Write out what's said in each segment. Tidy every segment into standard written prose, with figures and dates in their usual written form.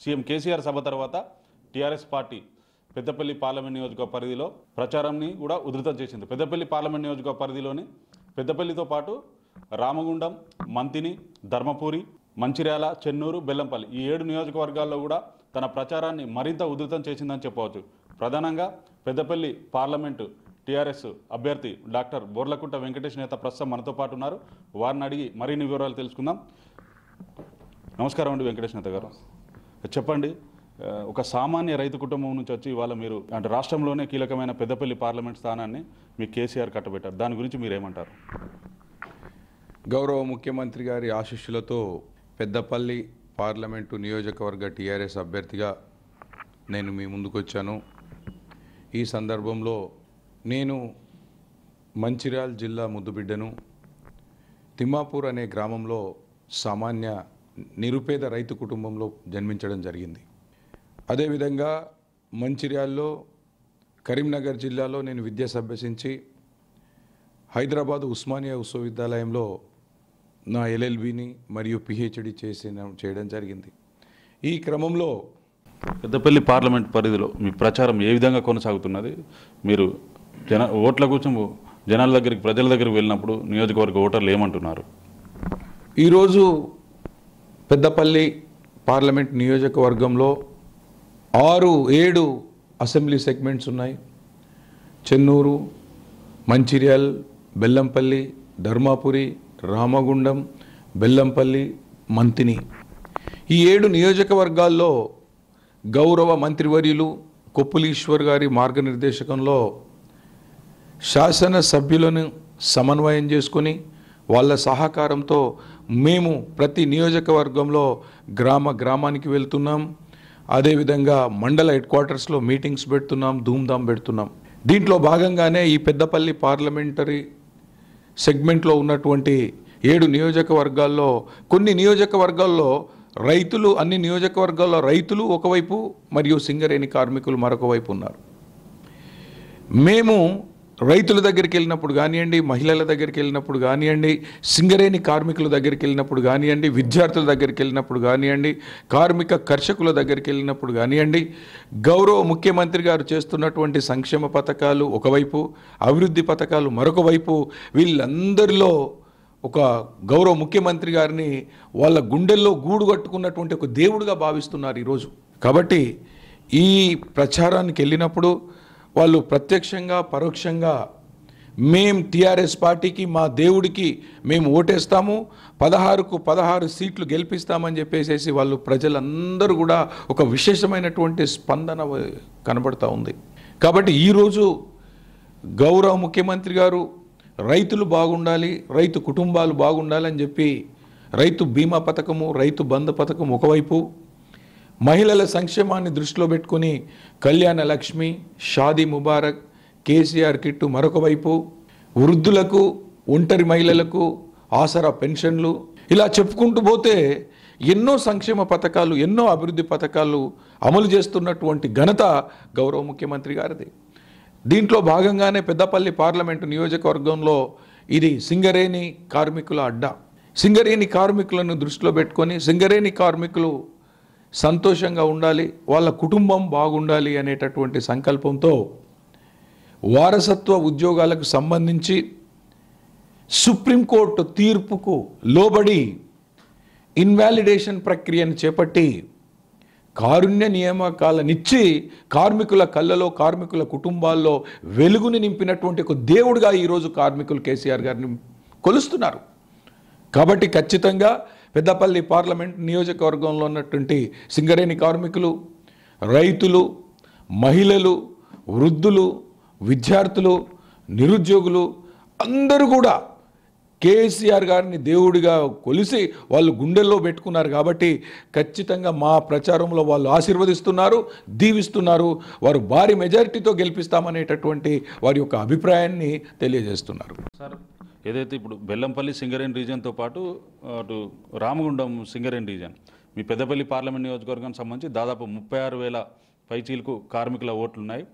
CM KCR సభ తర్వాత TRS party Peddapalli parliament నియోజకవర్గ పరిధిలో ప్రచారాన్ని కూడా ఉధృతం చేసింది. పెద్దపల్లి పార్లమెంట్ నియోజకవర్గ పరిధిలోని పెద్దపల్లితో పాటు రామగుండం, మంతిని, ధర్మపురి, మంచిర్యాల, చెన్నూరు, బెల్లంపల్లి ఈ 7 నియోజకవర్గాల్లో కూడా తన ప్రచారాన్ని మరింత ఉధృతం చేసిందని చెప్పవచ్చు. ప్రధానంగా పెద్దపల్లి పార్లమెంటు టీఆర్ఎస్ అభ్యర్థి డాక్టర్ బోర్లకుంట వెంకటేష్ నేత ప్రస్తుతం మనతో పాటు ఉన్నారు. వారిని అడిగి మరిన్ని వివరాలు తెలుసుకుందాం. నమస్కారం అండి వెంకటేష్ నేత గారు. చెప్పండి, ఒక సామాన్య రైతు కుటుంబం నుంచి వచ్చి ఇవాళ మీరు అంటే రాష్ట్రంలోనే కీలకమైన పెద్దపల్లి పార్లమెంట్ స్థానాన్ని మీ కేసీఆర్ కట్టబెట్టారు. దాని గురించి మీరేమంటారు? గౌరవ ముఖ్యమంత్రి గారి ఆశీస్సులతో పెద్దపల్లి పార్లమెంటు నియోజకవర్గ టీఆర్ఎస్ అభ్యర్థిగా నేను మీ ముందుకు వచ్చాను. ఈ సందర్భంలో నేను మంచిర్యాల జిల్లా ముద్దుబిడ్డను. తిమ్మాపూర్ అనే గ్రామంలో సామాన్య నిరుపేద రైతు కుటుంబంలో జన్మించడం జరిగింది. అదేవిధంగా మంచిర్యాలలో, కరీంనగర్ జిల్లాలో నేను విద్య అభ్యసించి హైదరాబాద్ ఉస్మానియా విశ్వవిద్యాలయంలో నా ఎల్ఎల్బిని మరియు పిహెచ్డి చేయడం జరిగింది. ఈ క్రమంలో పెద్దపల్లి పార్లమెంట్ పరిధిలో మీ ప్రచారం ఏ విధంగా కొనసాగుతున్నది? మీరు ఓట్ల కోసం జనాల దగ్గరికి, ప్రజల దగ్గరికి వెళ్ళినప్పుడు నియోజకవర్గ ఓటర్లు ఏమంటున్నారు? ఈరోజు పెద్దపల్లి పార్లమెంట్ నియోజకవర్గంలో 6-7 అసెంబ్లీ సెగ్మెంట్స్ ఉన్నాయి. చెన్నూరు, మంచిర్యాల్, బెల్లంపల్లి, ధర్మాపురి, రామగుండం, బెల్లంపల్లి, మంతిని ఈ 7 నియోజకవర్గాల్లో గౌరవ మంత్రివర్యులు కొప్పులీశ్వర్ గారి మార్గనిర్దేశకంలో శాసన సభ్యులను సమన్వయం చేసుకొని వాళ్ళ సహకారంతో మేము ప్రతి నియోజకవర్గంలో గ్రామానికి వెళ్తున్నాం. అదేవిధంగా మండల హెడ్ క్వార్టర్స్లో మీటింగ్స్ పెడుతున్నాం, ధూమ్ధాం పెడుతున్నాం. దీంట్లో భాగంగానే ఈ పెద్దపల్లి పార్లమెంటరీ సెగ్మెంట్లో ఉన్నటువంటి 7 నియోజకవర్గాల్లో కొన్ని నియోజకవర్గాల్లో రైతులు, అన్ని నియోజకవర్గాల్లో రైతులు ఒకవైపు మరియు సింగరేణి కార్మికులు మరొక వైపు ఉన్నారు. మేము రైతుల దగ్గరికి వెళ్ళినప్పుడు కానివ్వండి, మహిళల దగ్గరికి వెళ్ళినప్పుడు కానివ్వండి, సింగరేణి కార్మికుల దగ్గరికి వెళ్ళినప్పుడు కానివ్వండి, విద్యార్థుల దగ్గరికి వెళ్ళినప్పుడు కానివ్వండి, కార్మిక కర్షకుల దగ్గరికి వెళ్ళినప్పుడు కానివ్వండి, గౌరవ ముఖ్యమంత్రి గారు చేస్తున్నటువంటి సంక్షేమ పథకాలు ఒకవైపు, అభివృద్ధి పథకాలు మరొక వైపు, వీళ్ళందరిలో ఒక గౌరవ ముఖ్యమంత్రి గారిని వాళ్ళ గుండెల్లో గూడు కట్టుకున్నటువంటి ఒక దేవుడిగా భావిస్తున్నారు ఈరోజు. కాబట్టి ఈ ప్రచారానికి వెళ్ళినప్పుడు వాళ్ళు ప్రత్యక్షంగా పరోక్షంగా మేం టీఆర్ఎస్ పార్టీకి, మా దేవుడికి మేము ఓటేస్తాము, 16కు 16 సీట్లు గెలిపిస్తామని చెప్పేసి వాళ్ళు ప్రజలందరూ కూడా ఒక విశేషమైనటువంటి స్పందన కనబడుతూ ఉంది. కాబట్టి ఈరోజు గౌరవ ముఖ్యమంత్రి గారు రైతులు బాగుండాలి, రైతు కుటుంబాలు బాగుండాలి అని చెప్పి రైతు బీమా పథకము, రైతు బంధు పథకం ఒకవైపు, మహిళల సంక్షేమాన్ని దృష్టిలో పెట్టుకుని కళ్యాణ లక్ష్మి, షాదీ ముబారక్, కేసీఆర్ కిట్టు మరొక వైపు, వృద్ధులకు, ఒంటరి మహిళలకు ఆసరా పెన్షన్లు, ఇలా చెప్పుకుంటూ పోతే ఎన్నో సంక్షేమ పథకాలు, ఎన్నో అభివృద్ధి పథకాలు అమలు చేస్తున్నటువంటి ఘనత గౌరవ ముఖ్యమంత్రి గారిది. దీంట్లో భాగంగానే పెద్దపల్లి పార్లమెంటు నియోజకవర్గంలో ఇది సింగరేణి కార్మికుల అడ్డా. సింగరేణి కార్మికులను దృష్టిలో పెట్టుకొని సింగరేణి కార్మికులు సంతోషంగా ఉండాలి, వాళ్ళ కుటుంబం బాగుండాలి అనేటటువంటి సంకల్పంతో వారసత్వ ఉద్యోగాలకు సంబంధించి సుప్రీంకోర్టు తీర్పుకు లోబడి ఇన్వాలిడేషన్ ప్రక్రియను చేపట్టి కారుణ్య నియామకాలనిచ్చి కార్మికుల కళ్ళలో, కార్మికుల కుటుంబాల్లో వెలుగుని నింపినటువంటి ఒక దేవుడిగా ఈరోజు కార్మికులు కేసీఆర్ గారిని కొలుస్తున్నారు. కాబట్టి ఖచ్చితంగా పెద్దపల్లి పార్లమెంట్ నియోజకవర్గంలో ఉన్నటువంటి సింగరేణి కార్మికులు, రైతులు, మహిళలు, వృద్ధులు, విద్యార్థులు, నిరుద్యోగులు అందరూ కూడా కేసీఆర్ గారిని దేవుడిగా కొలిసి వాళ్ళు గుండెల్లో పెట్టుకున్నారు. కాబట్టి ఖచ్చితంగా మా ప్రచారంలో వాళ్ళు ఆశీర్వదిస్తున్నారు, దీవిస్తున్నారు. వారు భారీ మెజారిటీతో గెలిపిస్తామనేటటువంటి వారి యొక్క అభిప్రాయాన్ని తెలియజేస్తున్నారు. సార్, ఏదైతే ఇప్పుడు బెల్లంపల్లి సింగరేణి రీజియన్తో పాటు అటు రామగుండం సింగరేణి రీజియన్ మీ పెద్దపల్లి పార్లమెంట్ నియోజకవర్గానికి సంబంధించి దాదాపు 36,000 పైచీలకు కార్మికుల ఓట్లు ఉన్నాయి.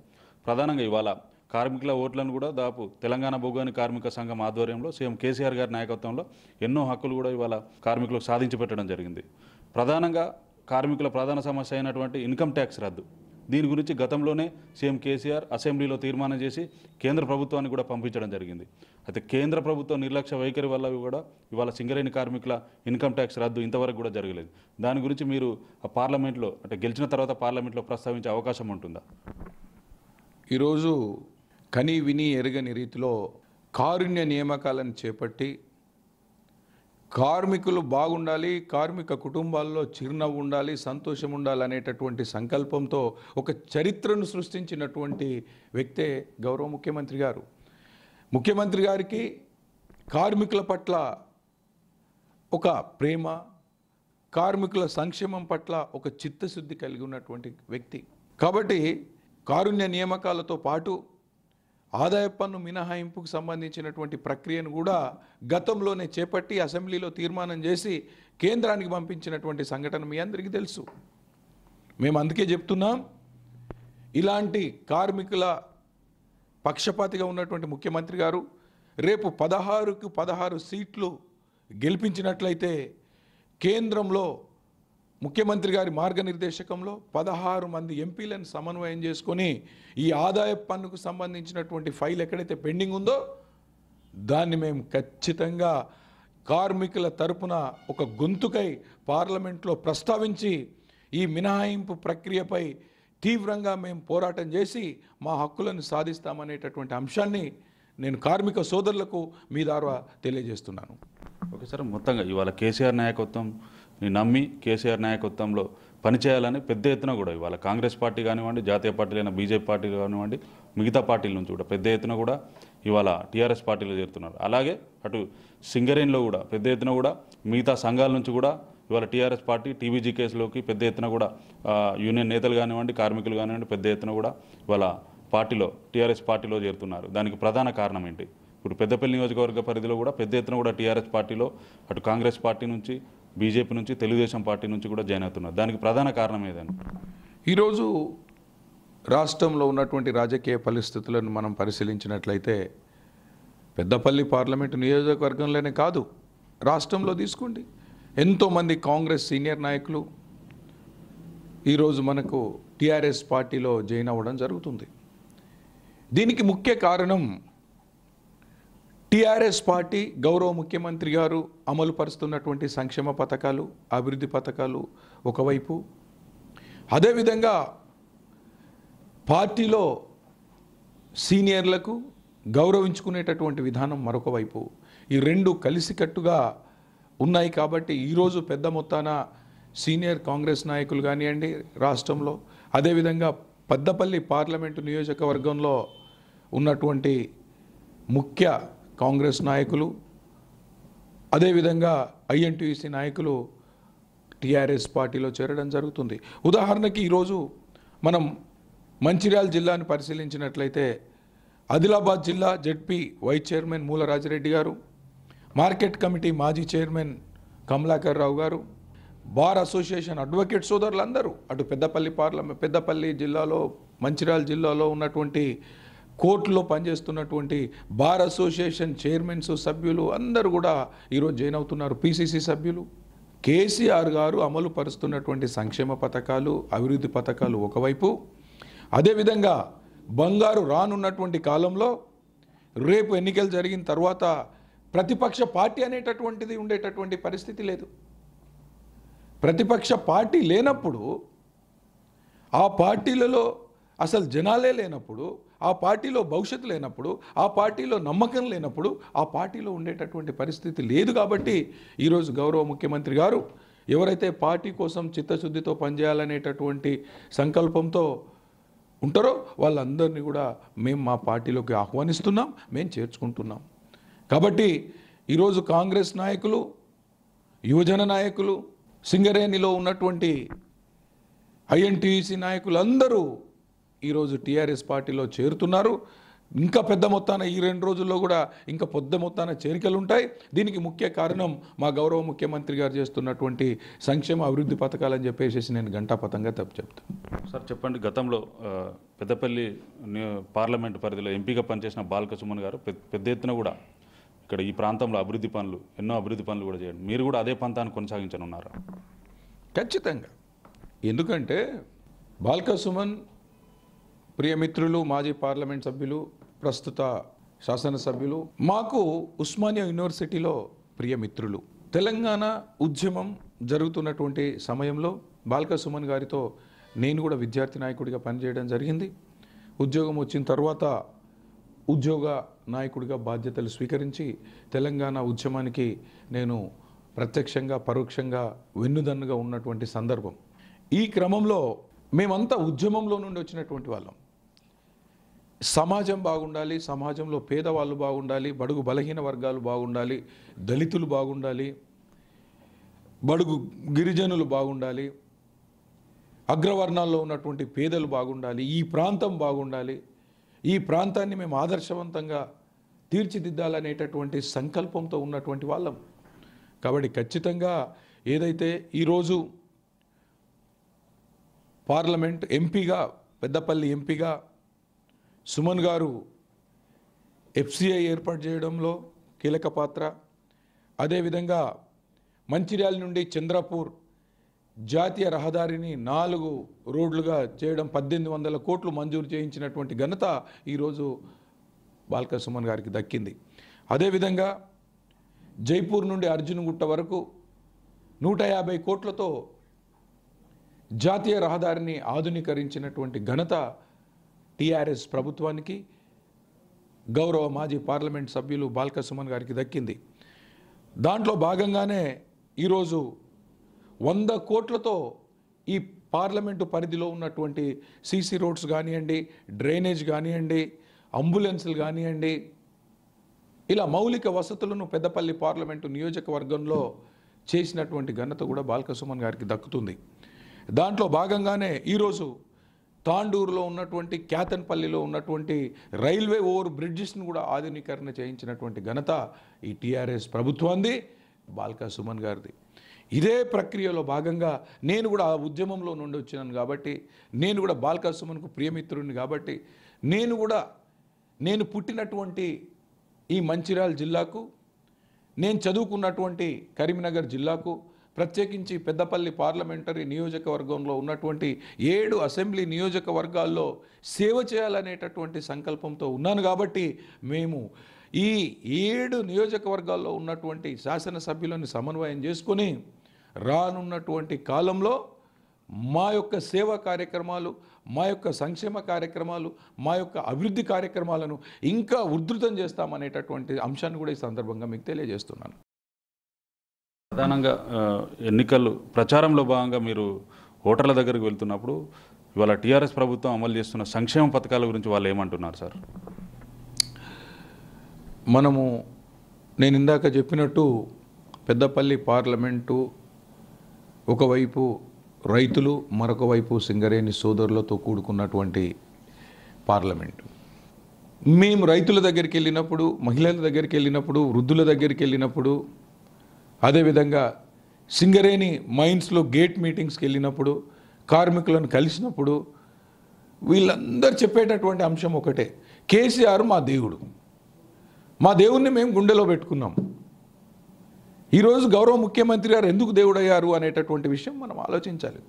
ప్రధానంగా ఇవాళ కార్మికుల ఓట్లను కూడా దాదాపు తెలంగాణ భూగాని కార్మిక సంఘం ఆధ్వర్యంలో సీఎం కేసీఆర్ గారి నాయకత్వంలో ఎన్నో హక్కులు కూడా ఇవాళ కార్మికులకు సాధించి పెట్టడం జరిగింది. ప్రధానంగా కార్మికుల ప్రధాన సమస్య అయినటువంటి ఇన్కమ్ ట్యాక్స్ రద్దు. దీని గురించి గతంలోనే సీఎం కేసీఆర్ అసెంబ్లీలో తీర్మానం చేసి కేంద్ర ప్రభుత్వానికి కూడా పంపించడం జరిగింది. అయితే కేంద్ర ప్రభుత్వం నిర్లక్ష్య వైఖరి వల్ల కూడా ఇవాళ సింగరేణి కార్మికుల ఇన్కమ్ ట్యాక్స్ రద్దు ఇంతవరకు కూడా జరగలేదు. దాని గురించి మీరు పార్లమెంట్లో అంటే గెలిచిన తర్వాత పార్లమెంట్లో ప్రస్తావించే అవకాశం ఉంటుందా? ఈరోజు కని విని ఎరగని రీతిలో కారుణ్య నియామకాలను చేపట్టి కార్మికులు బాగుండాలి, కార్మిక కుటుంబాల్లో చిరునవ్వు ఉండాలి, సంతోషం ఉండాలి అనేటటువంటి సంకల్పంతో ఒక చరిత్రను సృష్టించినటువంటి వ్యక్తే గౌరవ ముఖ్యమంత్రి గారు. ముఖ్యమంత్రి గారికి కార్మికుల పట్ల ఒక ప్రేమ, కార్మికుల సంక్షేమం పట్ల ఒక చిత్తశుద్ధి కలిగి ఉన్నటువంటి వ్యక్తి. కాబట్టి కారుణ్య నియామకాలతో పాటు ఆదాయ పన్ను మినహాయింపుకు సంబంధించినటువంటి ప్రక్రియను కూడా గతంలోనే చేపట్టి అసెంబ్లీలో తీర్మానం చేసి కేంద్రానికి పంపించినటువంటి సంఘటన మీ అందరికీ తెలుసు. మేము అందుకే చెప్తున్నాం, ఇలాంటి కార్మికుల పక్షపాతిగా ఉన్నటువంటి ముఖ్యమంత్రి గారు రేపు 16కు 16 సీట్లు గెలిపించినట్లయితే కేంద్రంలో ముఖ్యమంత్రి గారి మార్గనిర్దేశకంలో 16 మంది ఎంపీలను సమన్వయం చేసుకొని ఈ ఆదాయ పన్నుకు సంబంధించినటువంటి ఫైల్ ఎక్కడైతే పెండింగ్ ఉందో దాన్ని మేము ఖచ్చితంగా కార్మికుల తరపున ఒక గొంతుకై పార్లమెంట్లో ప్రస్తావించి ఈ మినహాయింపు ప్రక్రియపై తీవ్రంగా మేము పోరాటం చేసి మా హక్కులను సాధిస్తామనేటటువంటి అంశాన్ని నేను కార్మిక సోదరులకు మీ ద్వారా తెలియజేస్తున్నాను. ఓకే సార్, మొత్తంగా ఇవాళ కేసీఆర్ నాయకత్వం నమ్మి కేసీఆర్ నాయకత్వంలో పనిచేయాలని పెద్ద ఎత్తున కూడా ఇవాళ కాంగ్రెస్ పార్టీ కానివ్వండి, జాతీయ పార్టీలైన బీజేపీ పార్టీలు కానివ్వండి, మిగతా పార్టీల నుంచి కూడా పెద్ద ఎత్తున కూడా ఇవాళ టీఆర్ఎస్ పార్టీలో చేరుతున్నారు. అలాగే అటు సింగరేణిలో కూడా పెద్ద ఎత్తున కూడా మిగతా సంఘాల నుంచి కూడా ఇవాళ టీఆర్ఎస్ పార్టీ టీబీజీ కేసులోకి పెద్ద ఎత్తున కూడా యూనియన్ నేతలు కానివ్వండి, కార్మికులు కానివ్వండి పెద్ద ఎత్తున కూడా ఇవాళ పార్టీలో టీఆర్ఎస్ పార్టీలో చేరుతున్నారు. దానికి ప్రధాన కారణం ఏంటి? ఇప్పుడు పెద్దపల్లి నియోజకవర్గ పరిధిలో కూడా పెద్ద ఎత్తున కూడా టీఆర్ఎస్ పార్టీలో అటు కాంగ్రెస్ పార్టీ నుంచి, బీజేపీ నుంచి, తెలుగుదేశం పార్టీ నుంచి కూడా జాయిన్ అవుతున్నారు. దానికి ప్రధాన కారణం ఏదని? ఈరోజు రాష్ట్రంలో ఉన్నటువంటి రాజకీయ పరిస్థితులను మనం పరిశీలించినట్లయితే పెద్దపల్లి పార్లమెంటు నియోజకవర్గంలోనే కాదు, రాష్ట్రంలో తీసుకోండి, ఎంతోమంది కాంగ్రెస్ సీనియర్ నాయకులు ఈరోజు మనకు టీఆర్ఎస్ పార్టీలో జాయిన్ అవ్వడం జరుగుతుంది. దీనికి ముఖ్య కారణం టీఆర్ఎస్ పార్టీ గౌరవ ముఖ్యమంత్రి గారు అమలు పరుస్తున్నటువంటి సంక్షేమ పథకాలు, అభివృద్ధి పథకాలు ఒకవైపు, అదేవిధంగా పార్టీలో సీనియర్లకు గౌరవించుకునేటటువంటి విధానం మరొక వైపు. ఈ రెండు కలిసికట్టుగా ఉన్నాయి. కాబట్టి ఈరోజు పెద్ద మొత్తాన సీనియర్ కాంగ్రెస్ నాయకులు కానివ్వండి రాష్ట్రంలో, అదేవిధంగా పెద్దపల్లి పార్లమెంటు నియోజకవర్గంలో ఉన్నటువంటి ముఖ్య కాంగ్రెస్ నాయకులు, అదేవిధంగా ఐఎన్టీయూసీ నాయకులు టీఆర్ఎస్ పార్టీలో చేరడం జరుగుతుంది. ఉదాహరణకి ఈరోజు మనం మంచిర్యాల జిల్లాను పరిశీలించినట్లయితే ఆదిలాబాద్ జిల్లా జెడ్పీ వైస్ చైర్మన్ మూలరాజిరెడ్డి గారు, మార్కెట్ కమిటీ మాజీ చైర్మన్ కమలాకర్ రావు గారు, బార్ అసోసియేషన్ అడ్వకేట్ సోదరులందరూ అటు పెద్దపల్లి జిల్లాలో, మంచిర్యాల జిల్లాలో ఉన్నటువంటి కోర్టులో పనిచేస్తున్నటువంటి బార్ అసోసియేషన్ చైర్మన్స్, సభ్యులు అందరూ కూడా ఈరోజు జాయిన్ అవుతున్నారు. పీసీసీ సభ్యులు. కేసీఆర్ గారు అమలు పరుస్తున్నటువంటి సంక్షేమ పథకాలు, అభివృద్ధి పథకాలు ఒకవైపు, అదేవిధంగా బంగారు రానున్నటువంటి కాలంలో రేపు ఎన్నికలు జరిగిన తర్వాత ప్రతిపక్ష పార్టీ అనేటటువంటిది ఉండేటటువంటి పరిస్థితి లేదు. ప్రతిపక్ష పార్టీ లేనప్పుడు, ఆ పార్టీలలో అసలు జనాలే లేనప్పుడు, ఆ పార్టీలో భవిష్యత్తు లేనప్పుడు, ఆ పార్టీలో నమ్మకం లేనప్పుడు ఆ పార్టీలో ఉండేటటువంటి పరిస్థితి లేదు. కాబట్టి ఈరోజు గౌరవ ముఖ్యమంత్రి గారు ఎవరైతే పార్టీ కోసం చిత్తశుద్ధితో పనిచేయాలనేటటువంటి సంకల్పంతో ఉంటారో వాళ్ళందరినీ కూడా మేము మా పార్టీలోకి ఆహ్వానిస్తున్నాం, మేము చేర్చుకుంటున్నాం. కాబట్టి ఈరోజు కాంగ్రెస్ నాయకులు, యువజన నాయకులు, సింగరేణిలో ఉన్నటువంటి ఐఎన్టీయూసీ నాయకులు అందరూ ఈరోజు టీఆర్ఎస్ పార్టీలో చేరుతున్నారు. ఇంకా పెద్ద మొత్తాన ఈ 2 రోజుల్లో కూడా ఇంకా పెద్ద మొత్తాన చేరికలు ఉంటాయి. దీనికి ముఖ్య కారణం మా గౌరవ ముఖ్యమంత్రి గారు చేస్తున్నటువంటి సంక్షేమ అభివృద్ధి పథకాలని చెప్పేసి నేను ఘంటాపథంగా చెప్తాను. సార్ చెప్పండి, గతంలో పెద్దపల్లి పార్లమెంటు పరిధిలో ఎంపీగా పనిచేసిన బాల్క సుమన్ గారు పెద్ద ఎత్తున కూడా ఇక్కడ ఈ ప్రాంతంలో ఎన్నో అభివృద్ధి పనులు కూడా చేయండి. మీరు కూడా అదే పంతాన్ని కొనసాగించనున్నారా? ఖచ్చితంగా. ఎందుకంటే బాల్క సుమన్ ప్రియమిత్రులు, మాజీ పార్లమెంట్ సభ్యులు, ప్రస్తుత శాసనసభ్యులు, మాకు ఉస్మానియా యూనివర్సిటీలో ప్రియమిత్రులు. తెలంగాణ ఉద్యమం జరుగుతున్నటువంటి సమయంలో బాల్క సుమన్ గారితో నేను కూడా విద్యార్థి నాయకుడిగా పనిచేయడం జరిగింది. ఉద్యోగం వచ్చిన తర్వాత ఉద్యోగ నాయకుడిగా బాధ్యతలు స్వీకరించి తెలంగాణ ఉద్యమానికి నేను ప్రత్యక్షంగా పరోక్షంగా వెన్నుదన్నుగా ఉన్నటువంటి సందర్భం. ఈ క్రమంలో మేమంతా ఉద్యమంలో నుండి వచ్చినటువంటి వాళ్ళం. సమాజం బాగుండాలి, సమాజంలో పేదవాళ్ళు బాగుండాలి, బడుగు బలహీన వర్గాలు బాగుండాలి, దళితులు బాగుండాలి, బడుగు గిరిజనులు బాగుండాలి, అగ్రవర్ణాల్లో ఉన్నటువంటి పేదలు బాగుండాలి, ఈ ప్రాంతం బాగుండాలి, ఈ ప్రాంతాన్ని మేము ఆదర్శవంతంగా తీర్చిదిద్దాలనేటటువంటి సంకల్పంతో ఉన్నటువంటి వాళ్ళం. కాబట్టి ఖచ్చితంగా ఏదైతే ఈరోజు పార్లమెంట్ ఎంపీగా, పెద్దపల్లి ఎంపీగా సుమన్ గారు ఎఫ్సిఐ ఏర్పాటు చేయడంలో కీలక పాత్ర, అదేవిధంగా మంచిర్యాల నుండి చంద్రపూర్ జాతీయ రహదారిని 4 రోడ్లుగా చేయడం, 1800 కోట్లు మంజూరు చేయించినటువంటి ఘనత ఈరోజు బాల్క సుమన్ గారికి దక్కింది. అదేవిధంగా జైపూర్ నుండి అర్జున్గుట్ట వరకు 150 కోట్లతో జాతీయ రహదారిని ఆధునీకరించినటువంటి ఘనత టీఆర్ఎస్ ప్రభుత్వానికి, గౌరవ మాజీ పార్లమెంట్ సభ్యులు బాల్క సుమన్ గారికి దక్కింది. దాంట్లో భాగంగానే ఈరోజు 100 కోట్లతో ఈ పార్లమెంటు పరిధిలో ఉన్నటువంటి సీసీ రోడ్స్ కానివ్వండి, డ్రైనేజ్ కానివ్వండి, అంబులెన్సులు కానివ్వండి, ఇలా మౌలిక వసతులను పెద్దపల్లి పార్లమెంటు నియోజకవర్గంలో చేసినటువంటి ఘనత కూడా బాల్క సుమన్ గారికి దక్కుతుంది. దాంట్లో భాగంగానే ఈరోజు తాండూరులో ఉన్నటువంటి, క్యాతన్పల్లిలో ఉన్నటువంటి రైల్వే ఓవర్ బ్రిడ్జెస్ను కూడా ఆధునీకరణ చేయించినటువంటి ఘనత ఈ టీఆర్ఎస్ ప్రభుత్వాన్ని, బాల్క సుమన్ గారిది. ఇదే ప్రక్రియలో భాగంగా నేను కూడా ఆ ఉద్యమంలో నుండి వచ్చినాను కాబట్టి, నేను కూడా బాల్క సుమన్కు ప్రియమిత్రుడిని కాబట్టి, నేను పుట్టినటువంటి ఈ మంచిర్యాల జిల్లాకు, నేను చదువుకున్నటువంటి కరీంనగర్ జిల్లాకు, ప్రత్యేకించి పెద్దపల్లి పార్లమెంటరీ నియోజకవర్గంలో ఉన్నటువంటి 7 అసెంబ్లీ నియోజకవర్గాల్లో సేవ చేయాలనేటటువంటి సంకల్పంతో ఉన్నాను కాబట్టి, మేము ఈ 7 నియోజకవర్గాల్లో ఉన్నటువంటి శాసనసభ్యులను సమన్వయం చేసుకొని రానున్నటువంటి కాలంలో మా యొక్క సేవా కార్యక్రమాలు, మా యొక్క సంక్షేమ కార్యక్రమాలు, మా యొక్క అభివృద్ధి కార్యక్రమాలను ఇంకా ఉధృతం చేస్తామనేటటువంటి అంశాన్ని కూడా ఈ సందర్భంగా మీకు తెలియజేస్తున్నాను. ప్రధానంగా ఎన్నికలు ప్రచారంలో భాగంగా మీరు ఓటర్ల దగ్గరికి వెళ్తున్నప్పుడు ఇవాళ టీఆర్ఎస్ ప్రభుత్వం అమలు చేస్తున్న సంక్షేమ పథకాల గురించి వాళ్ళు ఏమంటున్నారు సార్? నేను ఇందాక చెప్పినట్టు పెద్దపల్లి పార్లమెంటు ఒకవైపు రైతులు, మరొక వైపు సింగరేణి సోదరులతో కూడుకున్నటువంటి పార్లమెంటు. మేము రైతుల దగ్గరికి వెళ్ళినప్పుడు, మహిళల దగ్గరికి వెళ్ళినప్పుడు, వృద్ధుల దగ్గరికి వెళ్ళినప్పుడు, అదేవిధంగా సింగరేణి మైన్స్లో గేట్ మీటింగ్స్కి వెళ్ళినప్పుడు, కార్మికులను కలిసినప్పుడు వీళ్ళందరూ చెప్పేటటువంటి అంశం ఒకటే, కేసీఆర్ మా దేవుడు, మా దేవుణ్ణి మేము గుండెలో పెట్టుకున్నాం. ఈరోజు గౌరవ ముఖ్యమంత్రి గారు ఎందుకు దేవుడయ్యారు అనేటటువంటి విషయం మనం ఆలోచించాలి.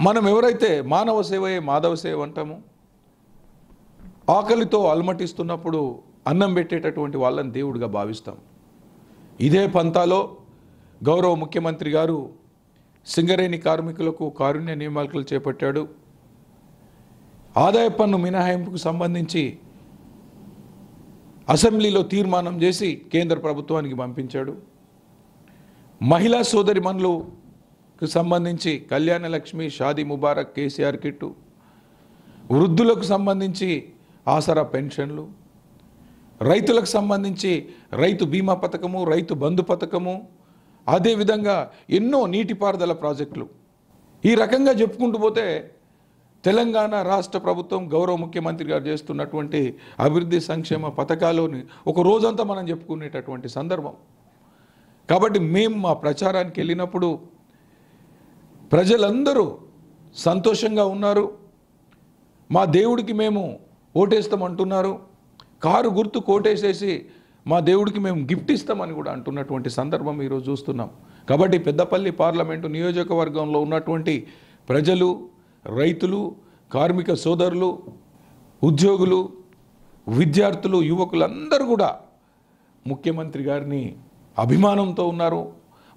మనం ఎవరైతే మానవ సేవయే మాధవ సేవ అంటామో, ఆకలితో అలమటిస్తున్నప్పుడు అన్నం పెట్టేటటువంటి వాళ్ళని దేవుడిగా భావిస్తాం. ఇదే పంతాలో గౌరవ ముఖ్యమంత్రి గారు సింగరేణి కార్మికులకు కారుణ్య నియామకాలు చేపట్టాడు. ఆదాయ పన్ను మినహాయింపుకు సంబంధించి అసెంబ్లీలో తీర్మానం చేసి కేంద్ర ప్రభుత్వానికి పంపించాడు. మహిళా సోదరిమణులకు సంబంధించి కళ్యాణ లక్ష్మి, షాదీ ముబారక్, కేసీఆర్ కిట్టు, వృద్ధులకు సంబంధించి ఆసరా పెన్షన్లు, రైతులకు సంబంధించి రైతు బీమా పథకము, రైతు బంధు పథకము, అదేవిధంగా ఎన్నో నీటిపారుదల ప్రాజెక్టులు. ఈ రకంగా చెప్పుకుంటూ పోతే తెలంగాణ రాష్ట్ర ప్రభుత్వం గౌరవ ముఖ్యమంత్రి గారు చేస్తున్నటువంటి అభివృద్ధి సంక్షేమ పథకాలని ఒక రోజంతా మనం చెప్పుకునేటటువంటి సందర్భం. కాబట్టి మేము మా ప్రచారానికి వెళ్ళినప్పుడు ప్రజలందరూ సంతోషంగా ఉన్నారు. మా దేవుడికి మేము ఓటేస్తామంటున్నారు. కారు గుర్తు కోటేసేసి మా దేవుడికి మేము గిఫ్ట్ ఇస్తామని కూడా అంటున్నటువంటి సందర్భం ఈరోజు చూస్తున్నాం. కాబట్టి పెద్దపల్లి పార్లమెంటు నియోజకవర్గంలో ఉన్నటువంటి ప్రజలు, రైతులు, కార్మిక సోదరులు, ఉద్యోగులు, విద్యార్థులు, యువకులందరూ కూడా ముఖ్యమంత్రి గారిని అభిమానంతో ఉన్నారు,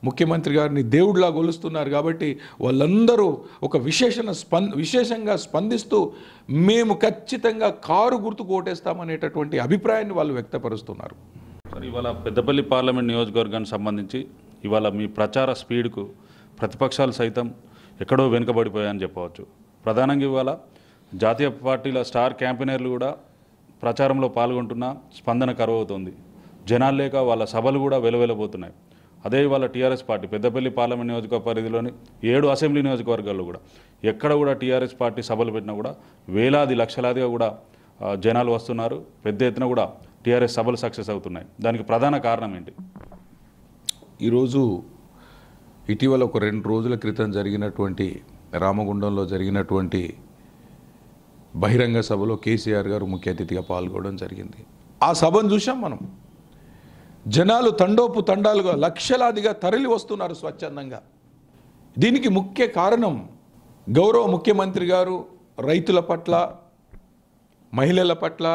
ముఖ్యమంత్రి గారిని దేవుడిలా కొలుస్తున్నారు. కాబట్టి వాళ్ళందరూ ఒక విశేషంగా స్పందిస్తూ మేము ఖచ్చితంగా కారు గుర్తుకు ఓటేస్తామనేటటువంటి అభిప్రాయాన్ని వాళ్ళు వ్యక్తపరుస్తున్నారు. మరి ఇవాళ పెద్దపల్లి పార్లమెంట్ నియోజకవర్గానికి సంబంధించి ఇవాళ మీ ప్రచార స్పీడ్కు ప్రతిపక్షాలు సైతం ఎక్కడో వెనుకబడిపోయాయని చెప్పవచ్చు. ప్రధానంగా ఇవాళ జాతీయ పార్టీల స్టార్ క్యాంపెయినర్లు కూడా ప్రచారంలో పాల్గొంటున్న స్పందన కరువవుతుంది. జనాలు లేక వాళ్ళ సభలు కూడా వెలువెలబోతున్నాయి. అదే ఇవాళ టీఆర్ఎస్ పార్టీ పెద్దపల్లి పార్లమెంట్ నియోజకవర్గ పరిధిలోని 7 అసెంబ్లీ నియోజకవర్గాల్లో కూడా ఎక్కడ కూడా టీఆర్ఎస్ పార్టీ సభలు పెట్టినా కూడా వేలాది లక్షలాదిగా కూడా జనాలు వస్తున్నారు. పెద్ద ఎత్తున కూడా టీఆర్ఎస్ సభలు సక్సెస్ అవుతున్నాయి. దానికి ప్రధాన కారణం ఏంటి? ఈరోజు ఇటీవల ఒక 2 రోజుల క్రితం జరిగినటువంటి రామగుండంలో జరిగినటువంటి బహిరంగ సభలో కేసీఆర్ గారు ముఖ్య అతిథిగా పాల్గొనడం జరిగింది. ఆ సభను చూసాం మనం. జనాలు తండోపు తండాలుగా లక్షలాదిగా తరలి వస్తున్నారు స్వచ్ఛందంగా. దీనికి ముఖ్య కారణం గౌరవ ముఖ్యమంత్రి గారు రైతుల పట్ల, మహిళల పట్ల,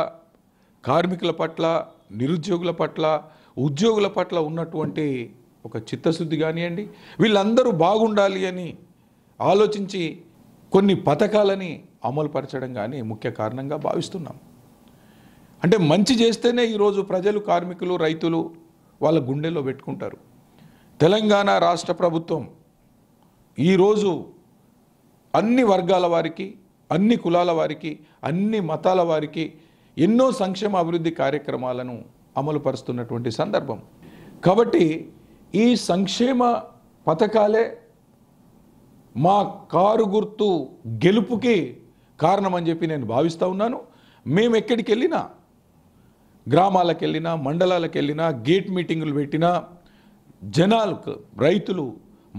కార్మికుల పట్ల, నిరుద్యోగుల పట్ల, ఉద్యోగుల పట్ల ఉన్నటువంటి ఒక చిత్తశుద్ధి కానివ్వండి, వీళ్ళందరూ బాగుండాలి అని ఆలోచించి కొన్ని పథకాలని అమలుపరచడం కానీ ముఖ్య కారణంగా భావిస్తున్నాం. అంటే మంచి చేస్తేనే ఈరోజు ప్రజలు, కార్మికులు, రైతులు వాళ్ళ గుండెల్లో పెట్టుకుంటారు. తెలంగాణ రాష్ట్ర ప్రభుత్వం ఈరోజు అన్ని వర్గాల వారికి, అన్ని కులాల వారికి, అన్ని మతాల వారికి ఎన్నో సంక్షేమ అభివృద్ధి కార్యక్రమాలను అమలుపరుస్తున్నటువంటి సందర్భం. కాబట్టి ఈ సంక్షేమ పథకాలే మా కారు గుర్తు గెలుపుకి కారణమని చెప్పి నేను భావిస్తూ ఉన్నాను. మేము ఎక్కడికి వెళ్ళినా, గ్రామాలకు వెళ్ళినా, మండలాలకు వెళ్ళినా, గేట్ మీటింగులు పెట్టినా జనాలకు, రైతులు,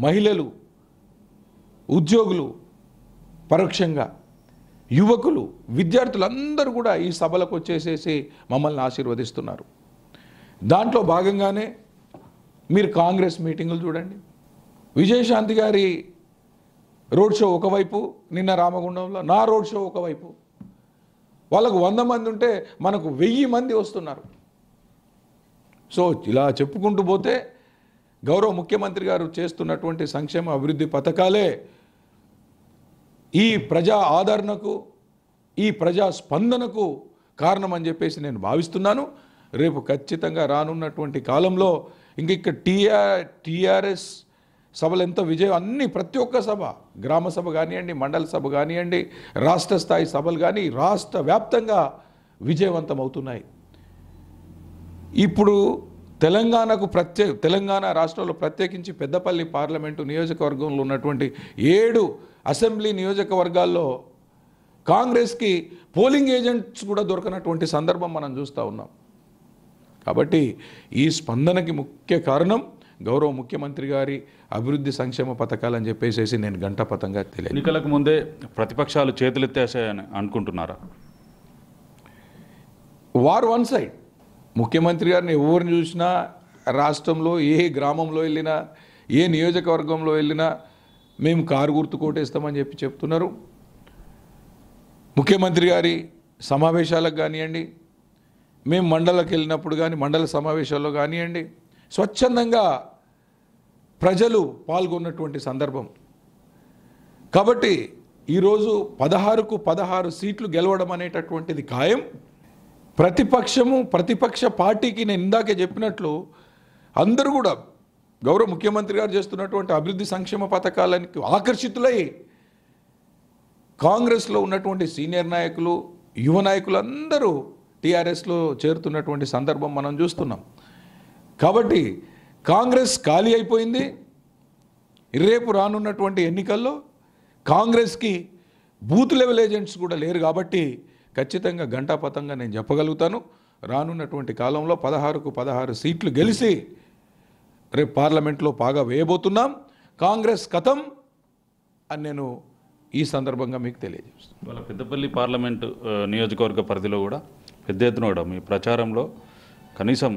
మహిళలు, ఉద్యోగులు, పరోక్షంగా యువకులు, విద్యార్థులందరూ కూడా ఈ సభలకు వచ్చేసేసి మమ్మల్ని ఆశీర్వదిస్తున్నారు. దాంట్లో భాగంగానే మీరు కాంగ్రెస్ మీటింగులు చూడండి. విజయశాంతి గారి రోడ్ షో ఒకవైపు, నిన్న రామగుండంలో నా రోడ్ షో ఒకవైపు. వాళ్ళకు 100 మంది ఉంటే మనకు 1000 మంది వస్తున్నారు. సో ఇలా చెప్పుకుంటూ పోతే గౌరవ ముఖ్యమంత్రి గారు చేస్తున్నటువంటి సంక్షేమ అభివృద్ధి పథకాలే ఈ ప్రజా ఆదరణకు, ఈ ప్రజా స్పందనకు కారణమని చెప్పేసి నేను భావిస్తున్నాను. రేపు ఖచ్చితంగా రానున్నటువంటి కాలంలో ఇక్కడ టీఆర్ఎస్ సభలు ఎంత విజయం, అన్ని ప్రతి ఒక్క సభ, గ్రామ సభ కానివ్వండి, మండల సభ కానివ్వండి, రాష్ట్ర స్థాయి సభలు కానీ రాష్ట్ర వ్యాప్తంగా విజయవంతం అవుతున్నాయి. ఇప్పుడు తెలంగాణ రాష్ట్రంలో ప్రత్యేకించి పెద్దపల్లి పార్లమెంటు నియోజకవర్గంలో ఉన్నటువంటి 7 అసెంబ్లీ నియోజకవర్గాల్లో కాంగ్రెస్కి పోలింగ్ ఏజెంట్స్ కూడా దొరకనటువంటి సందర్భం మనం చూస్తూ ఉన్నాం. కాబట్టి ఈ స్పందనకి ముఖ్య కారణం గౌరవ ముఖ్యమంత్రి గారి అభివృద్ధి సంక్షేమ పథకాలని చెప్పేసి నేను గంటాపథంగా తెలియదు. ఎన్నికలకు ముందే ప్రతిపక్షాలు చేతులెత్తేసాయని అనుకుంటున్నారా? War one side. ముఖ్యమంత్రి గారిని ఎవరిని చూసినా, రాష్ట్రంలో ఏ గ్రామంలో వెళ్ళినా, ఏ నియోజకవర్గంలో వెళ్ళినా మేము కారు గుర్తు కోటేస్తామని చెప్తున్నారు. ముఖ్యమంత్రి గారి సమావేశాలకు కానివ్వండి, మేము మండలకు వెళ్ళినప్పుడు కానీ, మండల సమావేశాల్లో కానివ్వండి, స్వచ్ఛందంగా ప్రజలు పాల్గొన్నటువంటి సందర్భం. కాబట్టి ఈరోజు 16కు 16 సీట్లు గెలవడం అనేటటువంటిది ఖాయం. ప్రతిపక్ష పార్టీకి నేను ఇందాకే చెప్పినట్లు అందరూ కూడా గౌరవ ముఖ్యమంత్రి గారు చేస్తున్నటువంటి అభివృద్ధి సంక్షేమ పథకాలకు ఆకర్షితులై కాంగ్రెస్లో ఉన్నటువంటి సీనియర్ నాయకులు, యువ నాయకులు అందరూ టీఆర్ఎస్లో చేరుతున్నటువంటి సందర్భం మనం చూస్తున్నాం. కాబట్టి కాంగ్రెస్ ఖాళీ అయిపోయింది. రేపు రానున్నటువంటి ఎన్నికల్లో కాంగ్రెస్కి బూత్ లెవెల్ ఏజెంట్స్ కూడా లేరు. కాబట్టి ఖచ్చితంగా గంటాపథంగా నేను చెప్పగలుగుతాను, రానున్నటువంటి కాలంలో 16కు 16 సీట్లు గెలిచి రేపు పార్లమెంట్లో పాగా వేయబోతున్నాం. కాంగ్రెస్ కథం అని నేను ఈ సందర్భంగా మీకు తెలియజేస్తాను. వాళ్ళ పెద్దపల్లి పార్లమెంటు నియోజకవర్గ పరిధిలో కూడా పెద్ద ఎత్తున కూడా మీ ప్రచారంలో కనీసం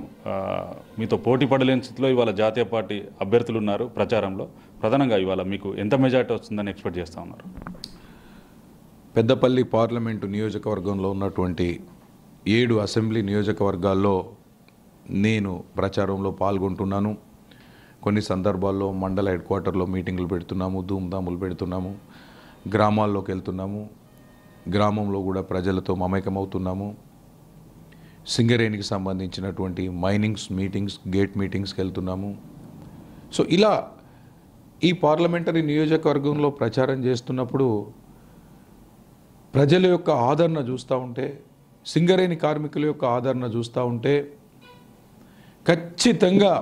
మీతో పోటీ పడలేని స్థితిలో ఇవాళ జాతీయ పార్టీ అభ్యర్థులు ఉన్నారు ప్రచారంలో. ప్రధానంగా ఇవాళ మీకు ఎంత మెజార్టీ వస్తుందని ఎక్స్పెక్ట్ చేస్తూ ఉన్నారు? పెద్దపల్లి పార్లమెంటు నియోజకవర్గంలో ఉన్నటువంటి 7 అసెంబ్లీ నియోజకవర్గాల్లో నేను ప్రచారంలో పాల్గొంటున్నాను. కొన్ని సందర్భాల్లో మండల హెడ్ క్వార్టర్లో మీటింగులు పెడుతున్నాము, ధూమ్ధాములు పెడుతున్నాము, గ్రామాల్లోకి వెళ్తున్నాము, గ్రామంలో కూడా ప్రజలతో మమేకమవుతున్నాము. సింగరేణికి సంబంధించినటువంటి మైనింగ్స్ మీటింగ్స్, గేట్ మీటింగ్స్కి వెళ్తున్నాము. సో ఇలా ఈ పార్లమెంటరీ నియోజకవర్గంలో ప్రచారం చేస్తున్నప్పుడు ప్రజల యొక్క ఆదరణ చూస్తూ ఉంటే, సింగరేణి కార్మికుల యొక్క ఆదరణ చూస్తూ ఉంటే ఖచ్చితంగా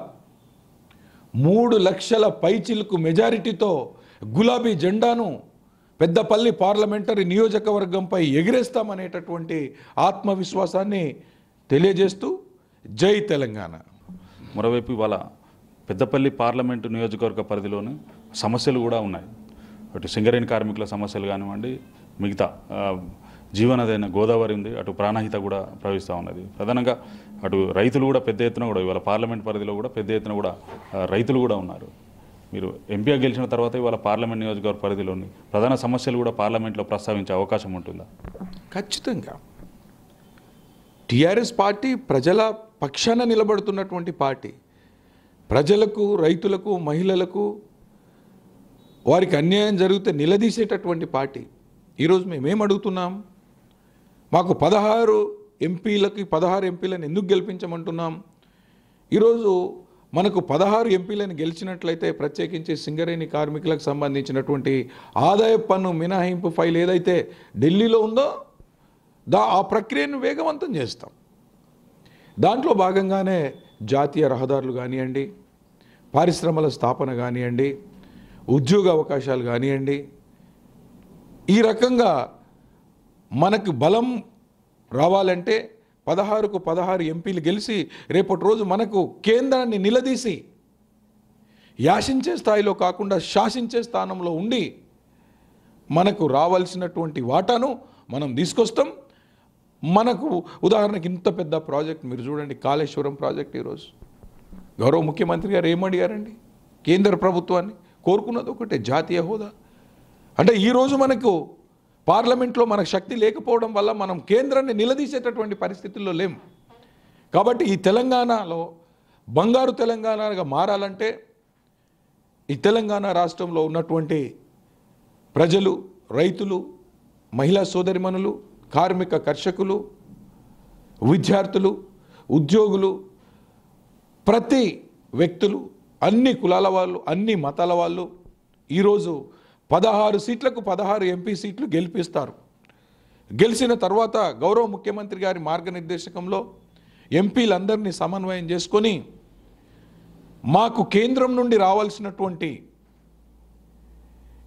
3 లక్షల పైచిలకు మెజారిటీతో గులాబీ జెండాను పెద్దపల్లి పార్లమెంటరీ నియోజకవర్గంపై ఎగిరేస్తామనేటటువంటి ఆత్మవిశ్వాసాన్ని తెలియజేస్తూ జై తెలంగాణ. మరోవైపు ఇవాళ పెద్దపల్లి పార్లమెంటు నియోజకవర్గ పరిధిలోని సమస్యలు కూడా ఉన్నాయి. అటు సింగరేణి కార్మికుల సమస్యలు కానివ్వండి, మిగతా జీవనదైన గోదావరి ఉంది, అటు ప్రాణహిత కూడా ప్రవహిస్తూ ఉన్నది. ప్రధానంగా అటు రైతులు కూడా పెద్ద ఎత్తున కూడా ఇవాళ పార్లమెంట్ పరిధిలో కూడా పెద్ద ఎత్తున కూడా రైతులు కూడా ఉన్నారు. మీరు ఎంపీగా గెలిచిన తర్వాత ఇవాళ పార్లమెంట్ నియోజకవర్గ పరిధిలోని ప్రధాన సమస్యలు కూడా పార్లమెంట్లో ప్రస్తావించే అవకాశం ఉంటుందా? ఖచ్చితంగా. టీఆర్ఎస్ పార్టీ ప్రజల పక్షాన నిలబడుతున్నటువంటి పార్టీ. ప్రజలకు, రైతులకు, మహిళలకు వారికి అన్యాయం జరిగితే నిలదీసేటటువంటి పార్టీ. ఈరోజు మేమేం అడుగుతున్నాం? మాకు 16 ఎంపీలను ఎందుకు గెలిపించమంటున్నాం? ఈరోజు మనకు 16 ఎంపీలను గెలిచినట్లయితే ప్రత్యేకించి సింగరేణి కార్మికులకు సంబంధించినటువంటి ఆదాయ పన్ను మినహాయింపు ఫైల్ ఏదైతే ఢిల్లీలో ఉందో ఆ ప్రక్రియను వేగవంతం చేస్తాం. దాంట్లో భాగంగానే జాతీయ రహదారులు కానివ్వండి, పరిశ్రమల స్థాపన కానివ్వండి, ఉద్యోగ అవకాశాలు కానివ్వండి, ఈ రకంగా మనకు బలం రావాలంటే 16కు 16 ఎంపీలు గెలిచి రేపటి రోజు మనకు కేంద్రాన్ని నిలదీసి యాశించే స్థాయిలో కాకుండా శాసించే స్థానంలో ఉండి మనకు రావాల్సినటువంటి వాటాను మనం తీసుకొస్తాం. మనకు ఉదాహరణకి ఇంత పెద్ద ప్రాజెక్ట్ మీరు చూడండి, కాళేశ్వరం ప్రాజెక్ట్. ఈరోజు గౌరవ ముఖ్యమంత్రి గారు ఏమడిగారండి? కేంద్ర ప్రభుత్వాన్ని కోరుకున్నది ఒకటే, జాతీయ హోదా. అంటే ఈరోజు మనకు పార్లమెంట్లో మనకు శక్తి లేకపోవడం వల్ల మనం కేంద్రాన్ని నిలదీసేటటువంటి పరిస్థితుల్లో లేం. కాబట్టి ఈ తెలంగాణలో బంగారు తెలంగాణగా మారాలంటే ఈ తెలంగాణ రాష్ట్రంలో ఉన్నటువంటి ప్రజలు, రైతులు, మహిళా సోదరిమణులు, కార్మిక కర్షకులు, విద్యార్థులు, ఉద్యోగులు, ప్రతి వ్యక్తులు, అన్ని కులాల వాళ్ళు, అన్ని మతాల వాళ్ళు ఈరోజు 16 సీట్లకు 16 ఎంపీ సీట్లు గెలిపిస్తారు. గెలిచిన తర్వాత గౌరవ ముఖ్యమంత్రి గారి మార్గనిర్దేశకంలో ఎంపీలందరినీ సమన్వయం చేసుకొని మాకు కేంద్రం నుండి రావాల్సినటువంటి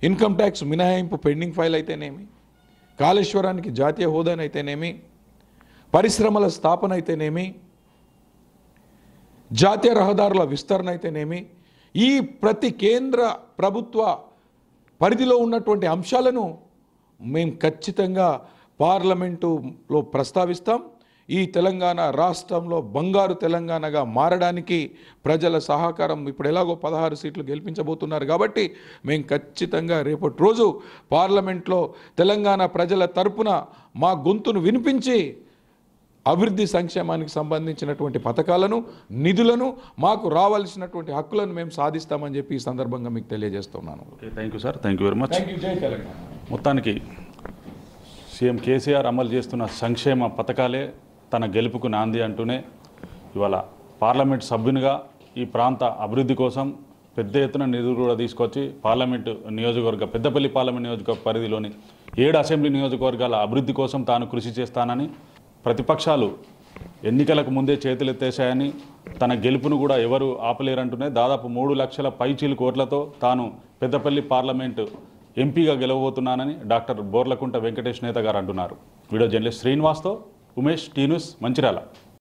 ఇన్కమ్ ట్యాక్స్ మినహాయింపు పెండింగ్ ఫైల్ అయితేనేమి, కాళేశ్వరానికి జాతీయ హోదానైతేనేమి, పరిశ్రమల స్థాపన అయితేనేమి, జాతీయ రహదారుల విస్తరణ అయితేనేమి, ఈ ప్రతి కేంద్ర ప్రభుత్వ పరిధిలో ఉన్నటువంటి అంశాలను మేము ఖచ్చితంగా పార్లమెంటులో ప్రస్తావిస్తాం. ఈ తెలంగాణ రాష్ట్రంలో బంగారు తెలంగాణగా మారడానికి ప్రజల సహకారం ఇప్పుడు ఎలాగో 16 సీట్లు గెలిపించబోతున్నారు కాబట్టి మేము ఖచ్చితంగా రేపటి రోజు పార్లమెంట్లో తెలంగాణ ప్రజల తరపున మా గొంతును వినిపించి అభివృద్ధి సంక్షేమానికి సంబంధించినటువంటి పథకాలను, నిధులను, మాకు రావాల్సినటువంటి హక్కులను మేము సాధిస్తామని చెప్పి ఈ సందర్భంగా మీకు తెలియజేస్తున్నాను. Thank you sir, thank you very much. జై తెలంగాణ. మొత్తానికి సీఎం కేసీఆర్ అమలు చేస్తున్న సంక్షేమ పథకాలే తన గెలుపుకు నాంది అంటూనే ఇవాళ పార్లమెంట్ సభ్యునిగా ఈ ప్రాంత అభివృద్ధి కోసం పెద్ద ఎత్తున నిధులు కూడా తీసుకొచ్చి పార్లమెంటు నియోజకవర్గ పెద్దపల్లి పార్లమెంట్ నియోజకవర్గ పరిధిలోని 7 అసెంబ్లీ నియోజకవర్గాల అభివృద్ధి కోసం తాను కృషి చేస్తానని, ప్రతిపక్షాలు ఎన్నికలకు ముందే చేతులెత్తేశాయని, తన గెలుపును కూడా ఎవరు ఆపలేరంటూనే దాదాపు 3 లక్షల పైచీలు కోట్లతో తాను పెద్దపల్లి పార్లమెంటు ఎంపీగా గెలవబోతున్నానని డాక్టర్ బోర్లకుంట వెంకటేష్ నేత గారు అంటున్నారు. వీడియో జర్నలిస్ట్ శ్రీనివాస్తో ఉమేష్, టీ న్యూస్, మంచిర్యాల.